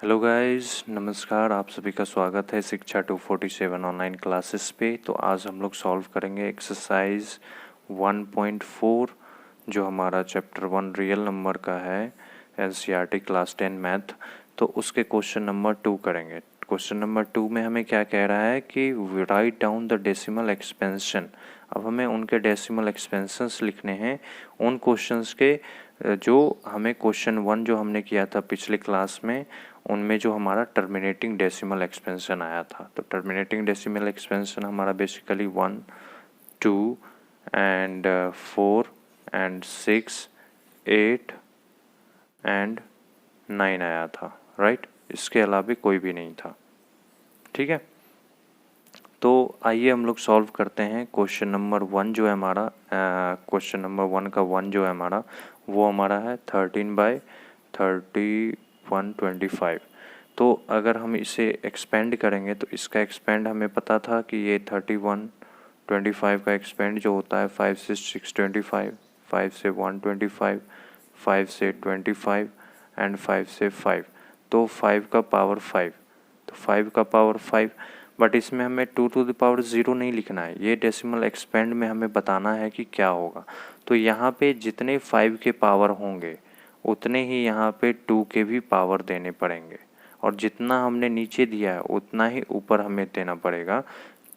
Hello guys, नमस्कार। आप सभी का स्वागत है शिक्षा 247 ऑनलाइन क्लासेस पे। तो आज हम लोग सॉल्व करेंगे एक्सरसाइज 1.4 जो हमारा चैप्टर 1 रियल नंबर का है, एनसीईआरटी क्लास 10 मैथ। तो उसके क्वेश्चन नंबर 2 करेंगे। क्वेश्चन नंबर 2 में हमें क्या कह रहा है कि write down the decimal expansion. अब हमें उनके डेसिमल एक्सपेंशंस लिखने हैं उन क्वेश्चंस के जो हमें क्वेश्चन 1 जो हमने किया था पिछले क्लास में, उनमें जो हमारा टर्मिनेटिंग डेसिमल एक्सपेंशन आया था। तो टर्मिनेटिंग डेसिमल एक्सपेंशन हमारा बेसिकली 1, 2 एंड 4 एंड 6, 8 एंड 9 आया था, राइट। इसके अलावा कोई भी नहीं था, ठीक है। तो आइए हम लोग सॉल्व करते हैं। क्वेश्चन नंबर 1 जो है हमारा, क्वेश्चन नंबर 1 का 1 जो है हमारा, वो हमारा है 13/3125। तो अगर हम इसे एक्सपेंड करेंगे तो इसका एक्सपेंड हमें पता था कि ये 31/25 का एक्सपेंड जो होता है 5 से 625, 5 से 125, 5 से 25 एंड 5 से 5। तो 5 का पावर 5, तो 5 का पावर 5। बट इसमें हमें 2 टू द पावर 0 नहीं लिखना है, ये डेसिमल एक्सपेंड में हमें बताना है कि क्या होगा। तो यहाँ पे जितने 5 के पावर होंगे उतने ही यहाँ पे 2 के भी पावर देने पड़ेंगे, और जितना हमने नीचे दिया है उतना ही ऊपर हमें देना पड़ेगा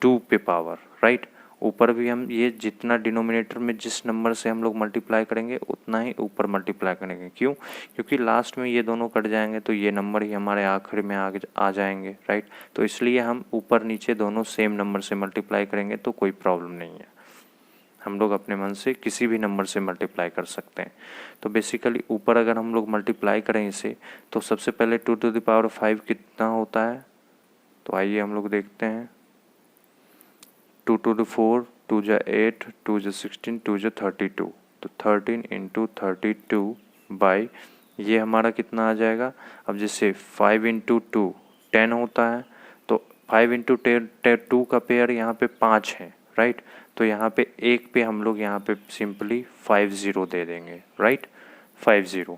2 पे पावर, राइट। ऊपर भी हम ये जितना डिनोमिनेटर में जिस नंबर से हम लोग मल्टीप्लाई करेंगे उतना ही ऊपर मल्टीप्लाई करेंगे। क्यों? क्योंकि लास्ट में ये दोनों कट जाएंगे तो ये नंबर ही हमारे आखिर में आ जाएंगे, राइट। तो इसलिए हम ऊपर नीचे दोनों सेम नंबर से मल्टीप्लाई करेंगे तो कोई प्रॉब्लम नहीं है। हम लोग अपने मन से किसी भी नंबर से मल्टीप्लाई कर सकते हैं। तो बेसिकली ऊपर अगर हम लोग मल्टीप्लाई करें इसे, तो सबसे पहले 2 टू द पावर 5 कितना होता है, तो आइए हम लोग देखते हैं। 2 टू द 4, 2 जा 8, 2 जा 16, 2 जा 32। तो 13 इंटू 32 बाई ये हमारा कितना आ जाएगा। अब जैसे 5 इंटू 2 10 होता है, तो 5 इंटू 2 का पेयर यहाँ पे 5 है, राइट। तो यहाँ पे एक पे हम लोग यहाँ पे सिंपली 50 दे देंगे, राइट, 50।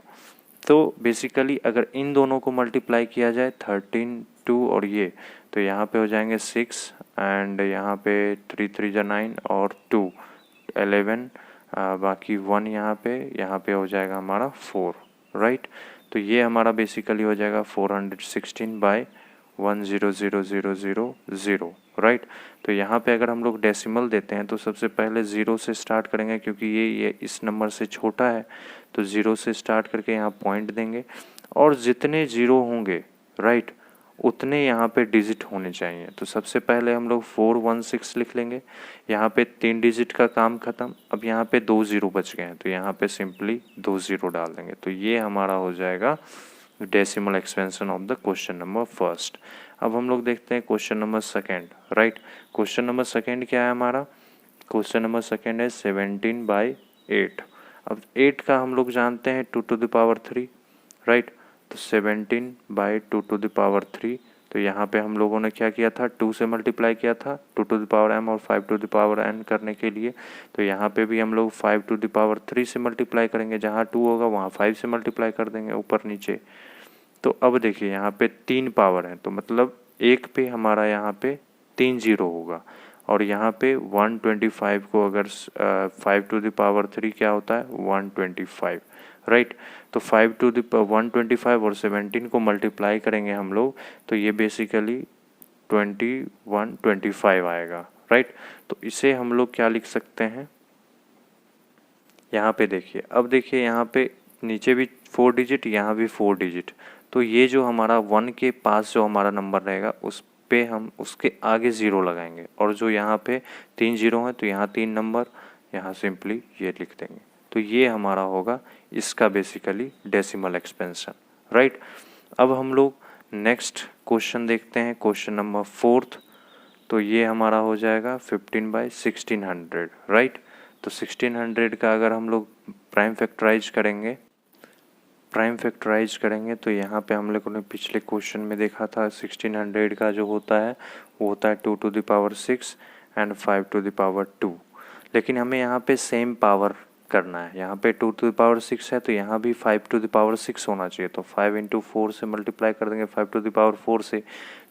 तो बेसिकली अगर इन दोनों को मल्टीप्लाई किया जाए 13, 2 और ये, तो यहाँ पे हो जाएंगे 6 एंड यहाँ पे 3 3 जा 9 और 2 11, बाकी 1 यहाँ पे हो जाएगा हमारा 4, राइट। तो ये हमारा बेसिकली हो जाएगा 416/10000, राइट। तो यहाँ पे अगर हम लोग डेसिमल देते हैं तो सबसे पहले 0 से स्टार्ट करेंगे, क्योंकि ये इस नंबर से छोटा है। तो 0 से स्टार्ट करके यहाँ पॉइंट देंगे, और जितने 0 होंगे, राइट, उतने यहाँ पे डिजिट होने चाहिए। तो सबसे पहले हम लोग 416 लिख लेंगे। यहाँ पे 3 डिजिट का काम खत्म। अब यहाँ पे 2 0 बच गए हैं, तो यहाँ पे सिंपली 2 0 डाल देंगे। तो ये हमारा हो जाएगा decimal expansion of the question number first. अब हम लोग देखते हैं question number second, right. Question number second क्या है हमारा? क्वेश्चन नंबर सेकेंड है 17/8। अब 8 का हम लोग जानते हैं 2 टू द पावर 3, राइट। तो 17/2 टू द पावर 3। तो यहाँ पे हम लोगों ने क्या किया था, 2 से मल्टीप्लाई किया था 2 टू द पावर m और 5 टू द पावर n करने के लिए। तो यहाँ पे भी हम लोग 5 टू द पावर 3 से मल्टीप्लाई करेंगे, जहाँ 2 होगा वहाँ 5 से मल्टीप्लाई कर देंगे ऊपर नीचे। तो अब देखिए यहाँ पे 3 पावर है, तो मतलब एक पे हमारा यहाँ पे 3 0 होगा, और यहाँ पे 125 को अगर 5 टू द पावर 3 क्या होता है 125, राइट। तो 5 टू द 125 और 17 को मल्टीप्लाई करेंगे हम लोग, तो ये बेसिकली 2125 आएगा, राइट। तो इसे हम लोग क्या लिख सकते हैं, यहाँ पे देखिए। अब देखिए यहाँ पे नीचे भी 4 डिजिट, यहाँ भी 4 डिजिट। तो ये जो हमारा 1 के पास जो हमारा नंबर रहेगा उस पे हम उसके आगे 0 लगाएंगे, और जो यहाँ पे 3 0 है तो यहाँ 3 नंबर, यहाँ सिंपली ये लिख देंगे। तो ये हमारा होगा इसका बेसिकली डेसिमल एक्सपेंशन, राइट। अब हम लोग नेक्स्ट क्वेश्चन देखते हैं, क्वेश्चन नंबर 4। तो ये हमारा हो जाएगा 15/1600, राइट। तो 1600 का अगर हम लोग प्राइम फैक्टराइज करेंगे तो यहाँ पे हम लोगों ने पिछले क्वेश्चन में देखा था 1600 का जो होता है वो होता है 2 to the power 6 and 5 to the power 2। लेकिन हमें यहाँ पे सेम पावर करना है। यहाँ पे 2 टू द पावर 6 है तो यहाँ भी 5 टू द पावर 6 होना चाहिए, तो 5 इंटू 4 से मल्टीप्लाई कर देंगे 5 टू द पावर 4 से,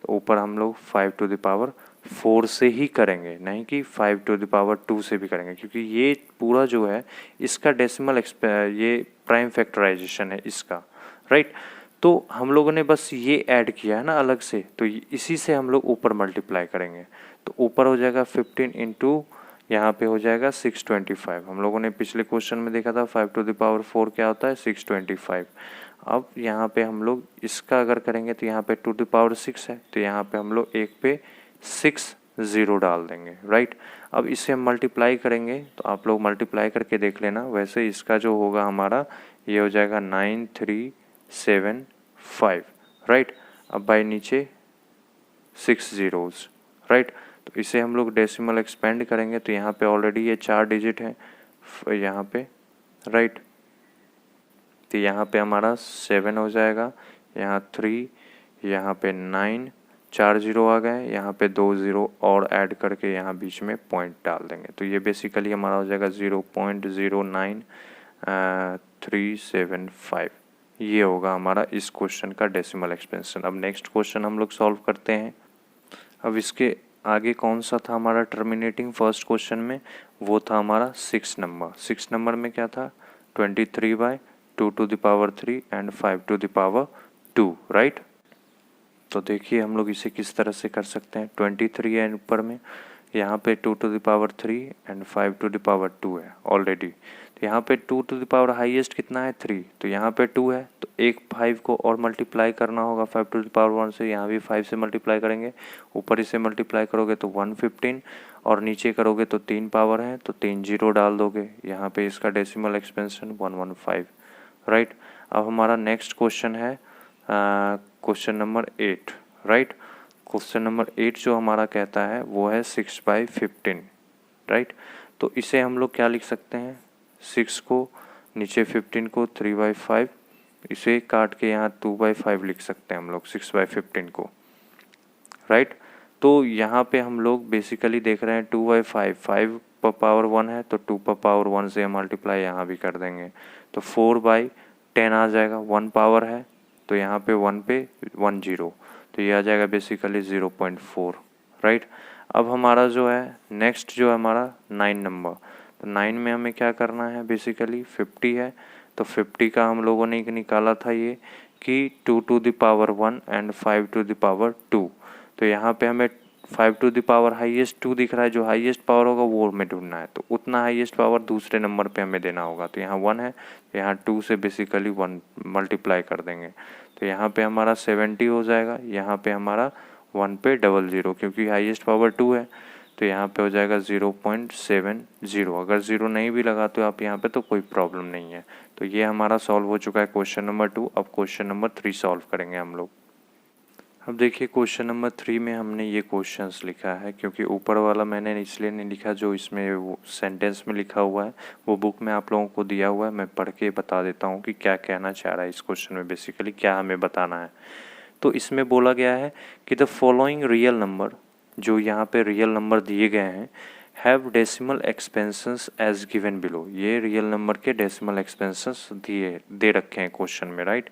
तो ऊपर हम लोग 5 टू द पावर 4 से ही करेंगे, नहीं कि 5 टू द पावर 2 से भी करेंगे, क्योंकि ये पूरा जो है इसका डेसिमल ये प्राइम फैक्टराइजेशन है इसका, राइट। तो हम लोगों ने बस ये ऐड किया है ना अलग से, तो इसी से हम लोग ऊपर मल्टीप्लाई करेंगे, तो ऊपर हो जाएगा 15 इंटू यहाँ पे हो जाएगा 625। हम लोगों ने पिछले क्वेश्चन में देखा था 5 टू द पावर 4 क्या होता है 625। अब यहाँ पे हम लोग इसका अगर करेंगे तो यहाँ पे 2 टू द पावर 6 है, तो यहाँ पे हम लोग एक पे 6 0 डाल देंगे, राइट। अब इसे हम मल्टीप्लाई करेंगे, तो आप लोग मल्टीप्लाई करके देख लेना। वैसे इसका जो होगा हमारा ये हो जाएगा 9375, राइट। अब बाई नीचे 6 zeros, राइट। तो इसे हम लोग डेसिमल एक्सपेंड करेंगे, तो यहाँ पे ऑलरेडी ये 4 डिजिट है यहाँ पे, राइट। तो यहाँ पे हमारा 7 हो जाएगा, यहाँ 3, यहाँ पे 9, 4 0 आ गए, यहाँ पे 2 0 और ऐड करके यहाँ बीच में पॉइंट डाल देंगे, तो ये बेसिकली हमारा हो जाएगा 0.09375। ये होगा हमारा इस क्वेश्चन का डेसिमल एक्सपेंशन। अब नेक्स्ट क्वेश्चन हम लोग सॉल्व करते हैं। अब इसके आगे कौन सा था हमारा टर्मिनेटिंग फर्स्ट क्वेश्चन में, वो था हमारा 6 नंबर। 6 नंबर में क्या था 23/2 to the power 3 and 5 to the power 2, right. तो देखिए हम लोग इसे किस तरह से कर सकते हैं। 23 है ऊपर में, यहाँ पे 2 to the power 3 and 5 to the power 2 है ऑलरेडी। तो यहाँ पे 2 टू द पावर हाईएस्ट कितना है 3, तो यहाँ पे 2 है, तो एक 5 को और मल्टीप्लाई करना होगा 5 टू द पावर 1 से, यहाँ भी 5 से मल्टीप्लाई करेंगे, ऊपर इसे मल्टीप्लाई करोगे तो 115 और नीचे करोगे तो 3 पावर है तो 3 0 डाल दोगे, यहाँ पे इसका डेसिमल एक्सपेंशन 115, राइट। अब हमारा नेक्स्ट क्वेश्चन है question number 8, right. Question number 8 जो हमारा कहता है वो है 6/15, राइट। तो इसे हम लोग क्या लिख सकते हैं, 6 को नीचे 15 को 3/5, इसे काट के यहाँ 2/5 लिख सकते हैं हम लोग 6/15 को, राइट। तो यहाँ पे हम लोग बेसिकली देख रहे हैं 2/5, 5 पर पावर 1 है तो 2 पर पावर 1 से मल्टीप्लाई यहाँ भी कर देंगे, तो 4/10 आ जाएगा, 1 पावर है तो यहाँ पे 1 पे 1 0, तो ये आ जाएगा बेसिकली 0.4, राइट। अब हमारा जो है नेक्स्ट जो है हमारा 9 नंबर, तो 9 में हमें क्या करना है बेसिकली 50 है, तो 50 का हम लोगों ने निकाला था ये कि 2 to the power 1 and 5 to the power 2, तो यहाँ पे हमें 5 टू द पावर हाईएस्ट 2 दिख रहा है, जो हाईएस्ट पावर होगा वो हमें ढूंढना है, तो उतना हाईएस्ट पावर दूसरे नंबर पे हमें देना होगा, तो यहाँ 1 है, तो यहाँ 2 से बेसिकली 1 मल्टीप्लाई कर देंगे, तो यहाँ पे हमारा 70 हो जाएगा, यहाँ पे हमारा 1 पे 00, क्योंकि हाईएस्ट पावर 2 है, तो यहाँ पे हो जाएगा 0.70। अगर 0 नहीं भी लगा तो आप यहाँ पे तो कोई प्रॉब्लम नहीं है। तो ये हमारा सॉल्व हो चुका है क्वेश्चन नंबर 2। अब क्वेश्चन नंबर 3 सॉल्व करेंगे हम लोग। अब देखिए क्वेश्चन नंबर 3 में हमने ये क्वेश्चंस लिखा है, क्योंकि ऊपर वाला मैंने इसलिए नहीं लिखा, जो इसमें वो सेंटेंस में लिखा हुआ है वो बुक में आप लोगों को दिया हुआ है, मैं पढ़ के बता देता हूँ कि क्या कहना चाह रहा है इस क्वेश्चन में, बेसिकली क्या हमें बताना है। तो इसमें बोला गया है कि द फॉलोइंग रियल नंबर, जो यहाँ पे रियल नंबर दिए गए हैं, have decimal expansions as given below. ये रियल नंबर के डेसिमल एक्सपेंसेस दे रखे हैं क्वेश्चन में, right.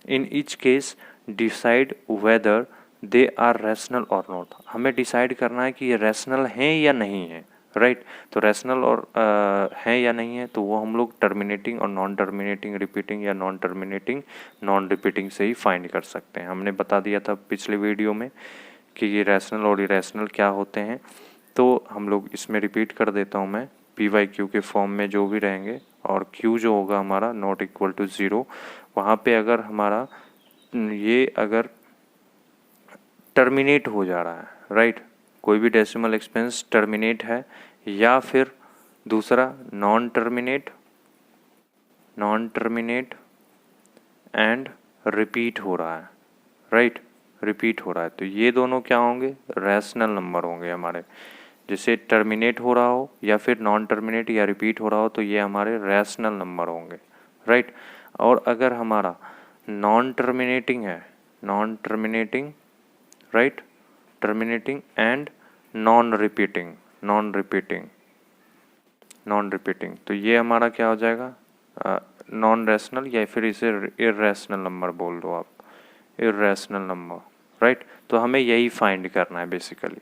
In each case decide whether they are rational और नॉट। हमें डिसाइड करना है कि ये रैशनल हैं या नहीं है, राइट। तो रैशनल और हैं या नहीं है, तो वो हम लोग टर्मिनेटिंग और नॉन टर्मिनेटिंग रिपीटिंग या नॉन टर्मिनेटिंग नॉन रिपीटिंग से ही फाइंड कर सकते हैं। हमने बता दिया था पिछले वीडियो में कि ये रैशनल और इरेशनल क्या होते हैं, तो हम लोग इसमें रिपीट कर देता हूँ मैं, PYQ के फॉर्म में जो भी रहेंगे, और Q जो होगा हमारा नॉट इक्वल टू 0, वहाँ पे अगर हमारा ये अगर टर्मिनेट हो जा रहा है, राइट, कोई भी डेसिमल एक्सपेंस टर्मिनेट है, या फिर दूसरा नॉन टर्मिनेट एंड रिपीट हो रहा है, राइट, रिपीट हो रहा है, तो ये दोनों क्या होंगे, रैशनल नंबर होंगे हमारे। जैसे टर्मिनेट हो रहा हो या फिर नॉन टर्मिनेट या रिपीट हो रहा हो, तो ये हमारे रैशनल नंबर होंगे, राइट। और अगर हमारा नॉन टर्मिनेटिंग है, non terminating, right, terminating and non repeating, non repeating, तो ये हमारा क्या हो जाएगा, नॉन रैशनल, या फिर इसे इर्रेशनल नंबर बोल दो आप, इर्रेशनल नंबर, राइट। तो हमें यही फाइंड करना है बेसिकली।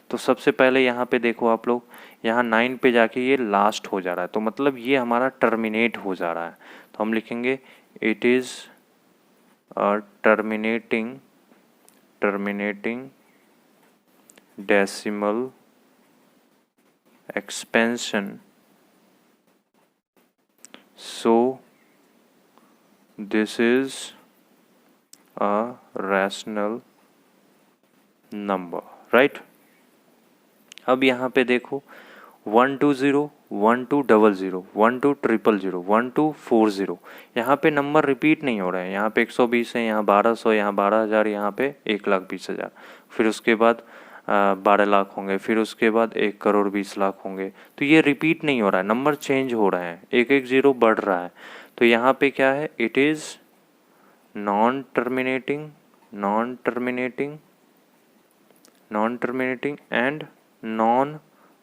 तो सबसे पहले यहाँ पे देखो आप लोग, यहाँ 9 पे जाके ये लास्ट हो जा रहा है, तो मतलब ये हमारा टर्मिनेट हो जा रहा है। तो हम लिखेंगे it is terminating decimal expansion, so this is a rational number, right। अब यहाँ पे देखो 120, 1200, 12000, 1240, यहाँ पे नंबर रिपीट नहीं हो रहे हैं। यहाँ पे 120 है, यहाँ 1200, यहाँ 12,000, यहाँ पे 1,20,000, फिर उसके बाद 12 लाख होंगे, फिर उसके बाद 1,20,00,000 होंगे। तो ये रिपीट नहीं हो रहा है, नंबर चेंज हो रहे हैं, एक एक जीरो बढ़ रहा है। तो यहाँ पे क्या है, it is non terminating and non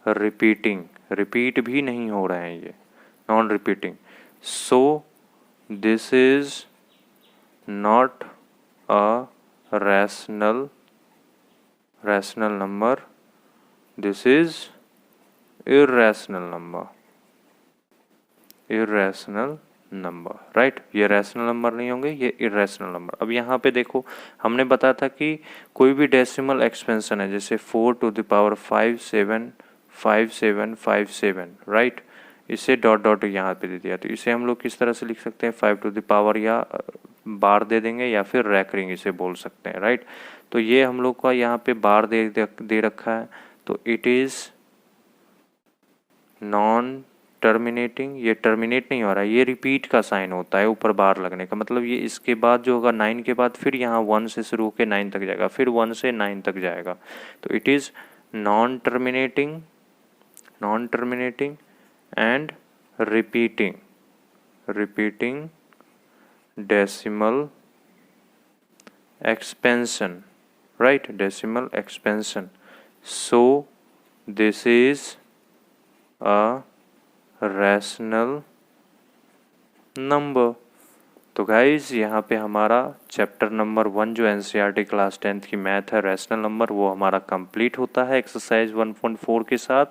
repeating, repeat भी नहीं हो रहे हैं ये, non repeating. So this is not a rational number, this is irrational number, right. ये रैशनल नंबर नहीं होंगे, ये इर्रेशनल नंबर। अब यहाँ पे देखो, हमने बताया था कि कोई भी डेसिमल एक्सपेंशन है, जैसे 4⁵575757, राइट, इसे डॉट डॉट यहाँ पे दे दिया, तो इसे हम लोग किस तरह से लिख सकते हैं, 5⁵, या बार दे देंगे, या फिर रैकरिंग इसे बोल सकते हैं, राइट। तो ये हम लोग का यहाँ पे बार दे रखा है, तो इट इज़ नॉन टर्मिनेटिंग, ये टर्मिनेट नहीं हो रहा है, ये रिपीट का साइन होता है ऊपर बार लगने का, मतलब ये इसके बाद जो होगा 9 के बाद फिर यहाँ 1 से शुरू होकर 9 तक जाएगा, फिर 1 से 9 तक जाएगा। तो it is non terminating and repeating decimal expansion, right, decimal expansion. So this is a rational number. तो गाइज यहाँ पे हमारा चैप्टर नंबर 1 जो एनसीईआरटी क्लास 10th की मैथ है, रैशनल नंबर, वो हमारा कंप्लीट होता है एक्सरसाइज 1.4 के साथ।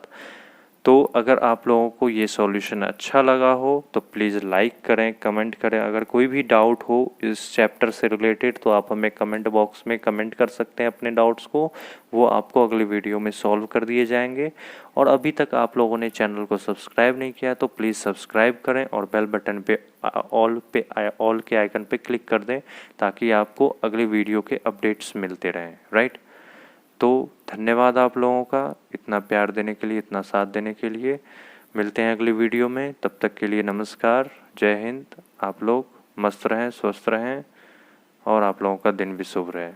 तो अगर आप लोगों को ये सॉल्यूशन अच्छा लगा हो तो प्लीज़ लाइक करें, कमेंट करें। अगर कोई भी डाउट हो इस चैप्टर से रिलेटेड तो आप हमें कमेंट बॉक्स में कमेंट कर सकते हैं अपने डाउट्स को, वो आपको अगली वीडियो में सॉल्व कर दिए जाएंगे। और अभी तक आप लोगों ने चैनल को सब्सक्राइब नहीं किया तो प्लीज़ सब्सक्राइब करें और बेल बटन पे ऑल के आइकन पे क्लिक कर दें, ताकि आपको अगली वीडियो के अपडेट्स मिलते रहें, राइट। तो धन्यवाद आप लोगों का इतना प्यार देने के लिए, इतना साथ देने के लिए। मिलते हैं अगली वीडियो में, तब तक के लिए नमस्कार, जय हिंद। आप लोग मस्त रहें, स्वस्थ रहें और आप लोगों का दिन भी शुभ रहे।